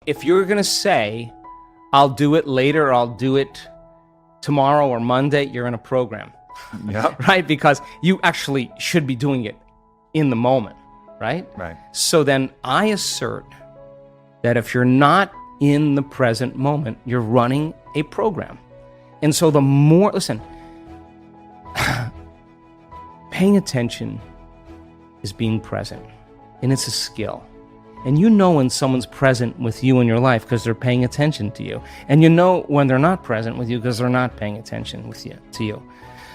if you're going to say, I'll do it later, or I'll do it tomorrow or Monday, you're in a program. Yeah. Right? Because you actually should be doing it in the moment, right? Right. So then I assert that if you're not in the present moment, you're running a program. And so the more, listen, paying attention is being present, and it's a skill. And you know when someone's present with you in your life because they're paying attention to you. And you know when they're not present with you because they're not paying attention to you.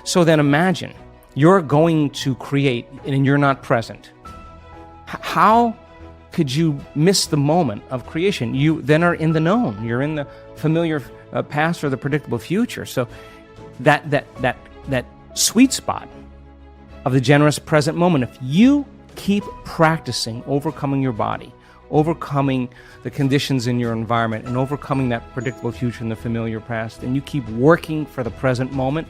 So then imagine you're going to create and you're not present. How could you miss the moment of creation? You then are in the known. You're in the familiar past or the predictable future. So that sweet spot of the generous present moment, if you keep practicing overcoming your body, overcoming the conditions in your environment, and overcoming that predictable future and the familiar past, and you keep working for the present moment,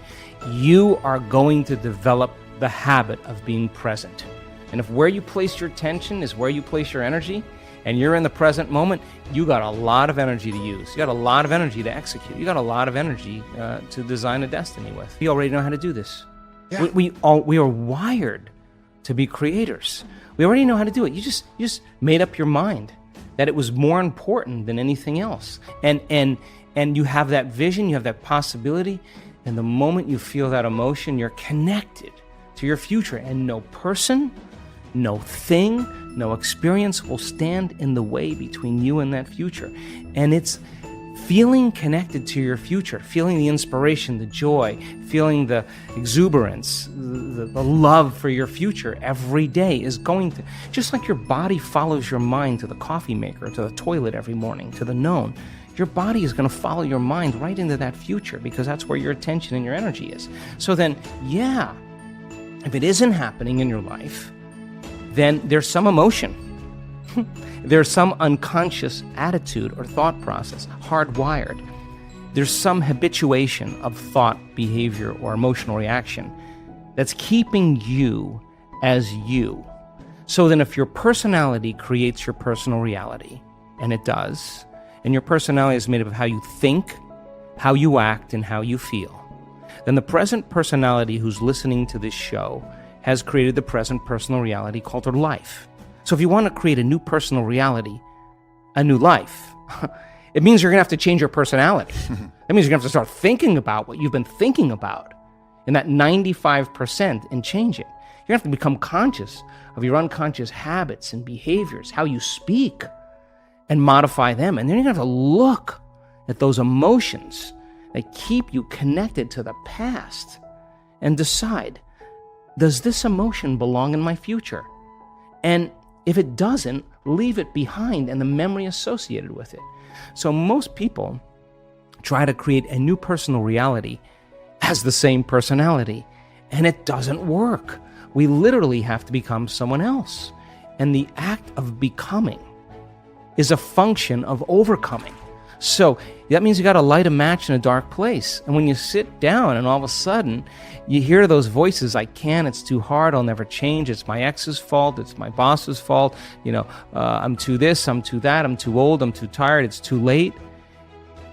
you are going to develop the habit of being present. And if where you place your attention is where you place your energy, and you're in the present moment, you got a lot of energy to use. You got a lot of energy to execute. You got a lot of energy to design a destiny with. We already know how to do this. Yeah. We are wired to be creators. We already know how to do it. You just made up your mind that it was more important than anything else. And you have that vision, you have that possibility, and the moment you feel that emotion, you're connected to your future. And no person, no thing, no experience will stand in the way between you and that future. And it's feeling connected to your future, feeling the inspiration, the joy, feeling the exuberance, the love for your future every day is going to, just like your body follows your mind to the coffee maker, to the toilet every morning, to the known, your body is going to follow your mind right into that future because that's where your attention and your energy is. So then, yeah, if it isn't happening in your life, then there's some emotion. There's some unconscious attitude or thought process, hardwired. There's some habituation of thought, behavior, or emotional reaction that's keeping you as you. So then if your personality creates your personal reality, and it does, and your personality is made up of how you think, how you act, and how you feel, then the present personality who's listening to this show has created the present personal reality called her life. So if you want to create a new personal reality, a new life, it means you're going to have to change your personality. That means you're going to have to start thinking about what you've been thinking about in that 95% and change it. You're going to have to become conscious of your unconscious habits and behaviors, how you speak, and modify them. And then you're going to have to look at those emotions that keep you connected to the past and decide, does this emotion belong in my future? And if it doesn't, leave it behind and the memory associated with it. So most people try to create a new personal reality as the same personality, and it doesn't work. We literally have to become someone else. And the act of becoming is a function of overcoming. So that means you got to light a match in a dark place. And when you sit down and all of a sudden you hear those voices, I can't, it's too hard, I'll never change, it's my ex's fault, it's my boss's fault, I'm too this, I'm too that, I'm too old, I'm too tired, it's too late.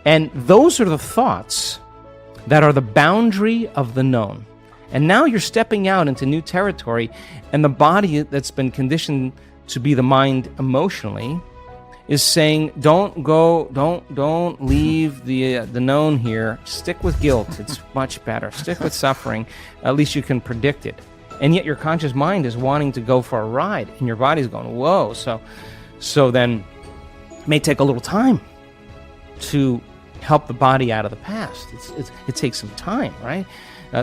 And those are the thoughts that are the boundary of the known. And now you're stepping out into new territory, and the body that's been conditioned to be the mind emotionally is saying, don't leave the known here. Stick with guilt. It's much better. Stick with suffering. At least you can predict it. And yet your conscious mind is wanting to go for a ride, and your body's going, whoa. So then it may take a little time to help the body out of the past. It takes some time, right?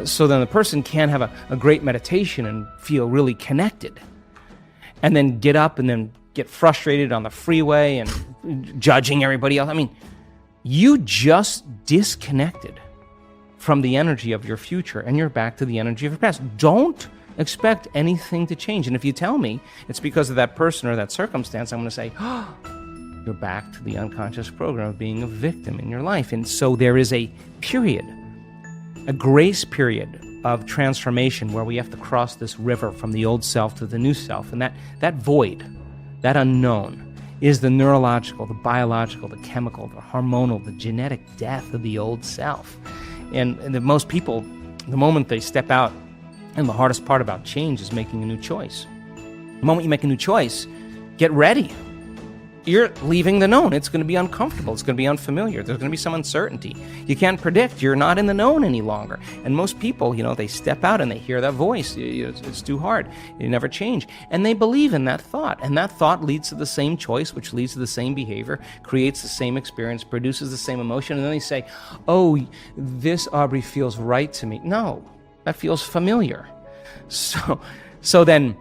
So then the person can have a great meditation and feel really connected, and then get up and then get frustrated on the freeway and judging everybody else. I mean, you just disconnected from the energy of your future, and you're back to the energy of your past. Don't expect anything to change. And if you tell me it's because of that person or that circumstance, I'm going to say, oh, you're back to the unconscious program of being a victim in your life. And so there is a period, a grace period of transformation where we have to cross this river from the old self to the new self. And that void, that unknown, is the neurological, the biological, the chemical, the hormonal, the genetic death of the old self. And that most people, the moment they step out, and the hardest part about change is making a new choice. The moment you make a new choice, get ready. You're leaving the known. It's going to be uncomfortable. It's going to be unfamiliar. There's going to be some uncertainty. You can't predict. You're not in the known any longer. And most people, they step out and they hear that voice. It's too hard. You never change. And they believe in that thought. And that thought leads to the same choice, which leads to the same behavior, creates the same experience, produces the same emotion. And then they say, oh, this, Aubrey, feels right to me. No, that feels familiar. So then,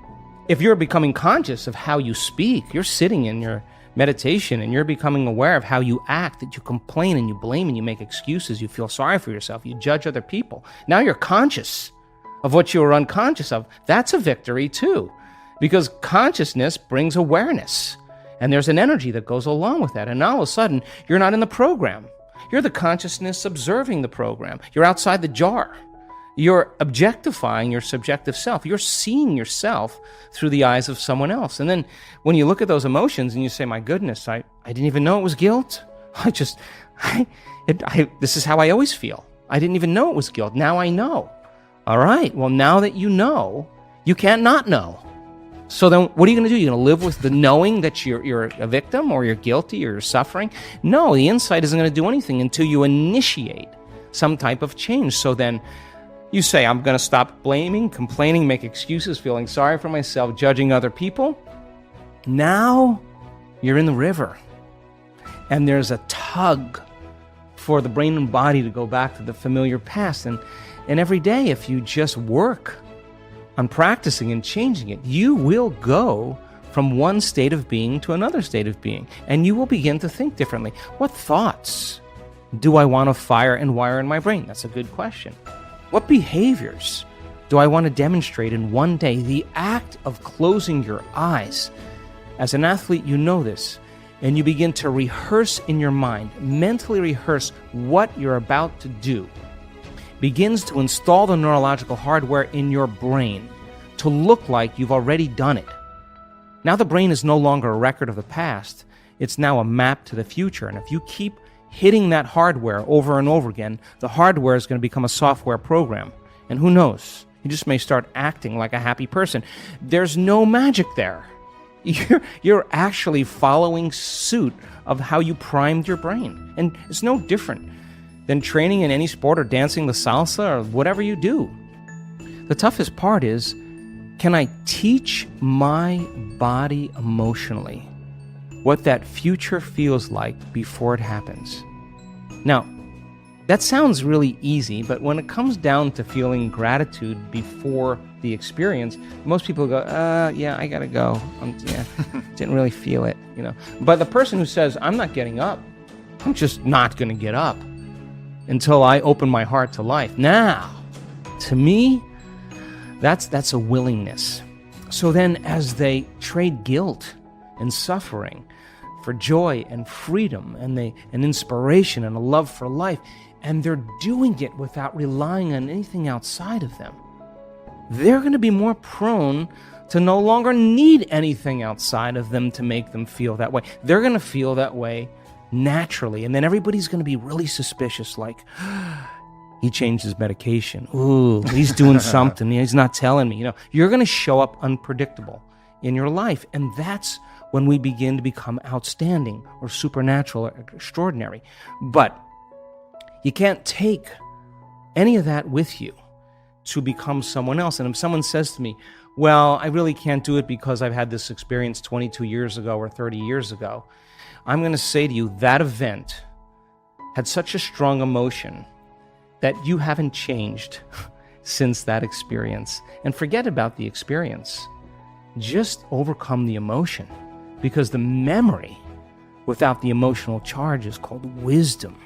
if you're becoming conscious of how you speak, you're sitting in your meditation and you're becoming aware of how you act, that you complain and you blame and you make excuses, you feel sorry for yourself, you judge other people. Now you're conscious of what you were unconscious of. That's a victory too, because consciousness brings awareness, and there's an energy that goes along with that. And now all of a sudden, you're not in the program. You're the consciousness observing the program. You're outside the jar. You're objectifying your subjective self. You're seeing yourself through the eyes of someone else. And then when you look at those emotions and you say, my goodness, I didn't even know it was guilt. This is how I always feel. I didn't even know it was guilt. Now I know. All right. Well, now that you know, you can't not know. So then what are you going to do? You're going to live with the knowing that you're a victim or you're guilty or you're suffering? No, the insight isn't going to do anything until you initiate some type of change. So then you say, I'm going to stop blaming, complaining, make excuses, feeling sorry for myself, judging other people. Now you're in the river. And there's a tug for the brain and body to go back to the familiar past. And every day, if you just work on practicing and changing it, you will go from one state of being to another state of being. And you will begin to think differently. What thoughts do I want to fire and wire in my brain? That's a good question. What behaviors do I want to demonstrate in one day? The act of closing your eyes. As an athlete, you know this, and you begin to rehearse in your mind, mentally rehearse what you're about to do, begins to install the neurological hardware in your brain to look like you've already done it. Now the brain is no longer a record of the past. It's now a map to the future. And if you keep hitting that hardware over and over again, the hardware is going to become a software program. And who knows? You just may start acting like a happy person. There's no magic there. You're actually following suit of how you primed your brain. And it's no different than training in any sport or dancing the salsa or whatever you do. The toughest part is, can I teach my body emotionally what that future feels like before it happens? Now, that sounds really easy, but when it comes down to feeling gratitude before the experience, most people go, yeah, I gotta go. Didn't really feel it, But the person who says, I'm not getting up, I'm just not gonna get up until I open my heart to life. Now, to me, that's a willingness. So then as they trade guilt and suffering for joy and freedom and inspiration and a love for life, and they're doing it without relying on anything outside of them, they're going to be more prone to no longer need anything outside of them to make them feel that way. They're going to feel that way naturally, and then everybody's going to be really suspicious, like, he changed his medication. Ooh, he's doing something. He's not telling me. You're going to show up unpredictable in your life, and that's when we begin to become outstanding or supernatural or extraordinary. But you can't take any of that with you to become someone else. And if someone says to me, well, I really can't do it because I've had this experience 22 years ago or 30 years ago, I'm going to say to you, that event had such a strong emotion that you haven't changed since that experience. And forget about the experience. Just overcome the emotion, because the memory without the emotional charge is called wisdom.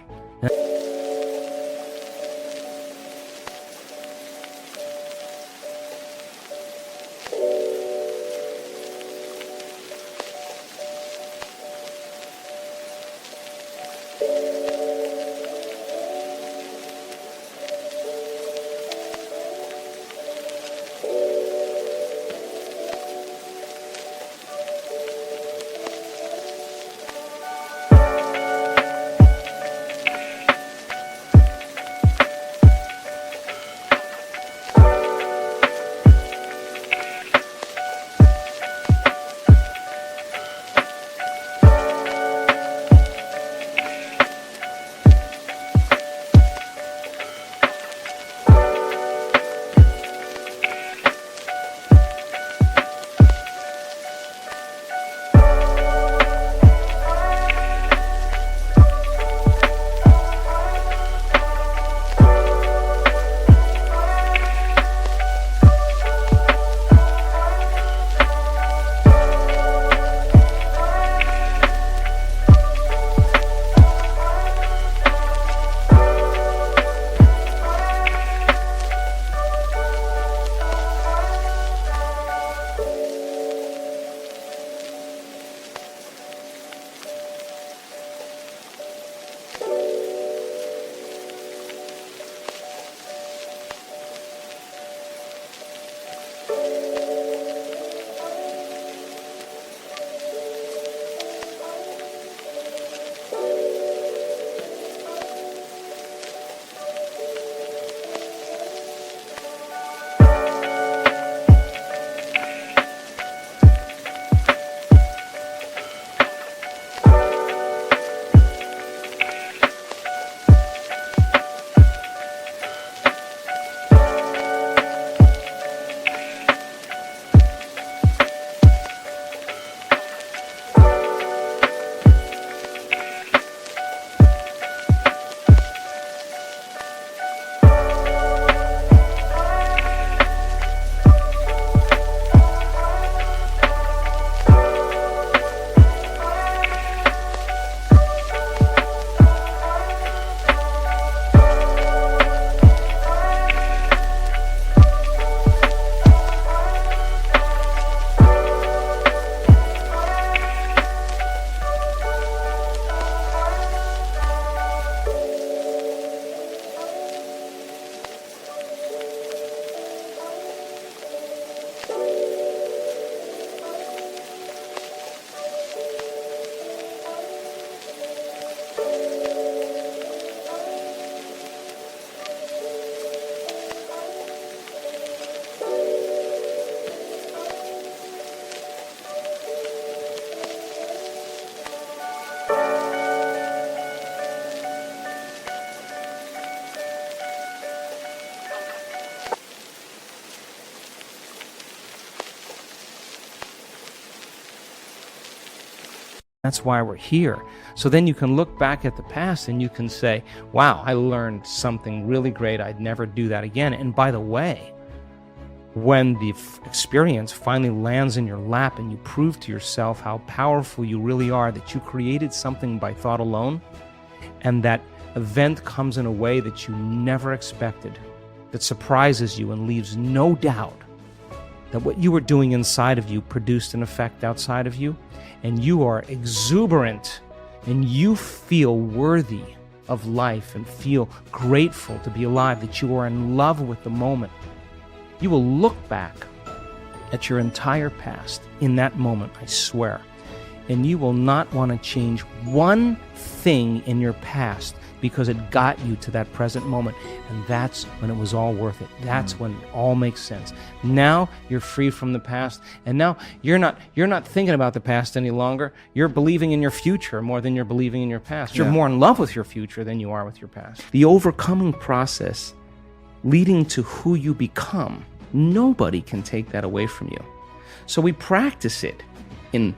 That's why we're here. So then you can look back at the past and you can say, wow, I learned something really great. I'd never do that again. And by the way, when the experience finally lands in your lap and you prove to yourself how powerful you really are, that you created something by thought alone, and that event comes in a way that you never expected, that surprises you and leaves no doubt that what you were doing inside of you produced an effect outside of you, and you are exuberant and you feel worthy of life and feel grateful to be alive, that you are in love with the moment, you will look back at your entire past in that moment, I swear, and you will not want to change one thing in your past because it got you to that present moment. And that's when it was all worth it. That's when it all makes sense. Now you're free from the past, and now you're not thinking about the past any longer. You're believing in your future more than you're believing in your past. You're more in love with your future than you are with your past. The overcoming process leading to who you become, nobody can take that away from you. So we practice it in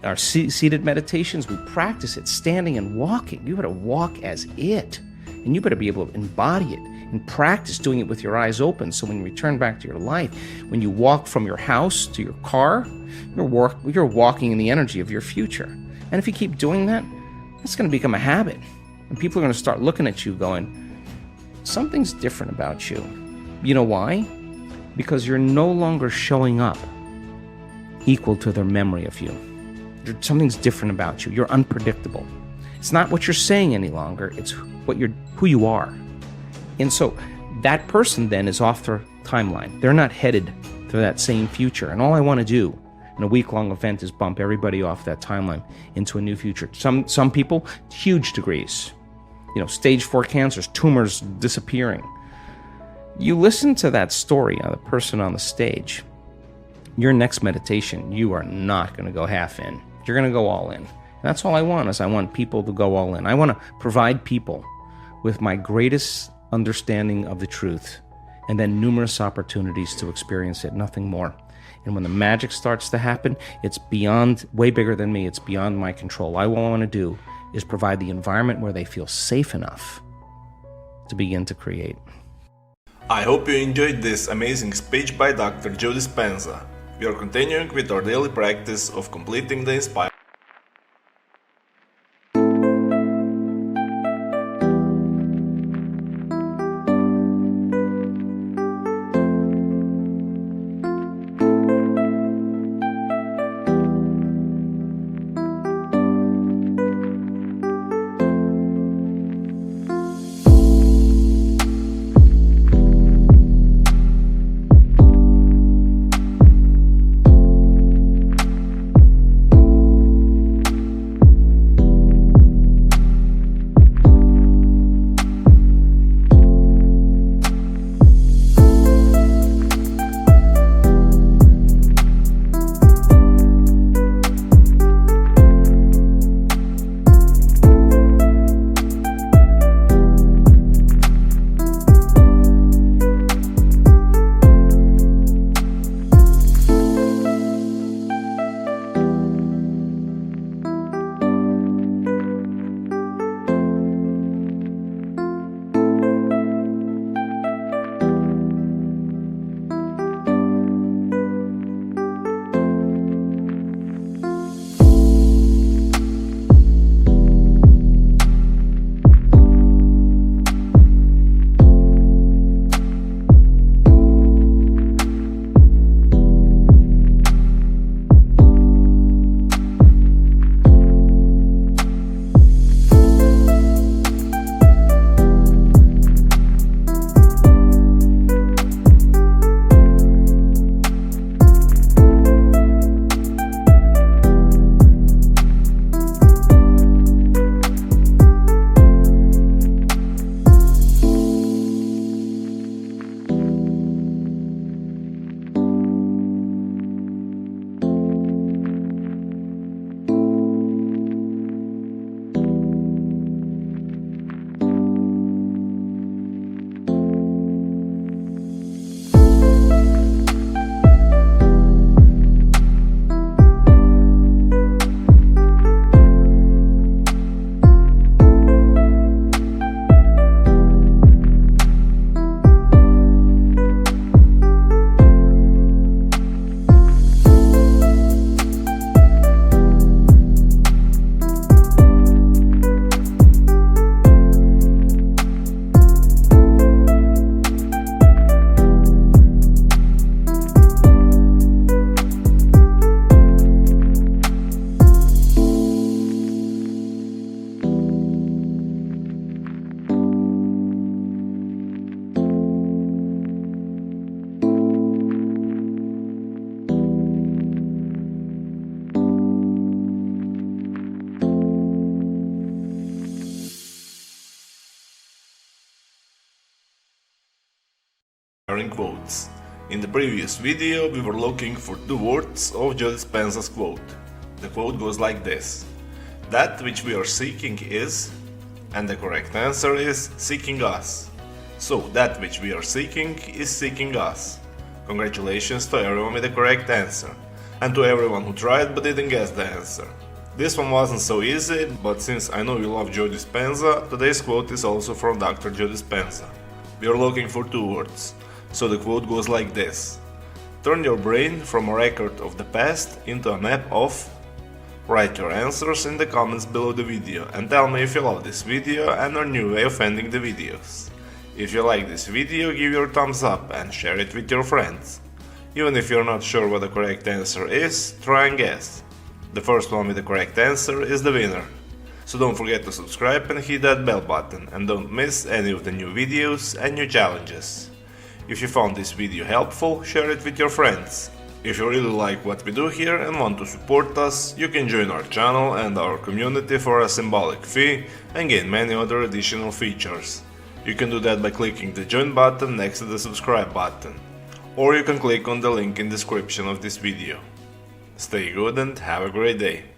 our seated meditations. We practice it standing and walking. You better walk as it, and you better be able to embody it and practice doing it with your eyes open. So when you return back to your life, when you walk from your house to your car, you're walking in the energy of your future. And if you keep doing that, it's going to become a habit, and people are going to start looking at you going, something's different about you. You know why? Because you're no longer showing up equal to their memory of you. Something's different about you. You're unpredictable. It's not what you're saying any longer. It's who you are. And so that person then is off their timeline. They're not headed to that same future. And all I want to do in a week-long event is bump everybody off that timeline into a new future. Some people, huge degrees. Stage 4 cancers, tumors disappearing. You listen to that story of the person on the stage. Your next meditation, you are not going to go half in. You're going to go all in. And that's all I want, I want people to go all in. I want to provide people with my greatest understanding of the truth, and then numerous opportunities to experience it, nothing more. And when the magic starts to happen, it's beyond, way bigger than me. It's beyond my control. All I want to do is provide the environment where they feel safe enough to begin to create. I hope you enjoyed this amazing speech by Dr. Joe Dispenza. We are continuing with our daily practice of completing the Inspire. comparing quotes. In the previous video we were looking for two words of Joe Dispenza's quote. The quote goes like this: "That which we are seeking is," and the correct answer is "seeking us." So that which we are seeking is seeking us. Congratulations to everyone with the correct answer, and to everyone who tried but didn't guess the answer. This one wasn't so easy, but since I know you love Joe Dispenza, today's quote is also from Dr. Joe Dispenza. We are looking for two words, so the quote goes like this: "Turn your brain from a record of the past into a map of..." Write your answers in the comments below the video and tell me if you love this video and our new way of ending the videos. If you like this video, give your thumbs up and share it with your friends. Even if you're not sure what the correct answer is, try and guess. The first one with the correct answer is the winner. So don't forget to subscribe and hit that bell button and don't miss any of the new videos and new challenges. If you found this video helpful, share it with your friends. If you really like what we do here and want to support us, you can join our channel and our community for a symbolic fee and gain many other additional features. You can do that by clicking the join button next to the subscribe button, or you can click on the link in the description of this video. Stay good and have a great day.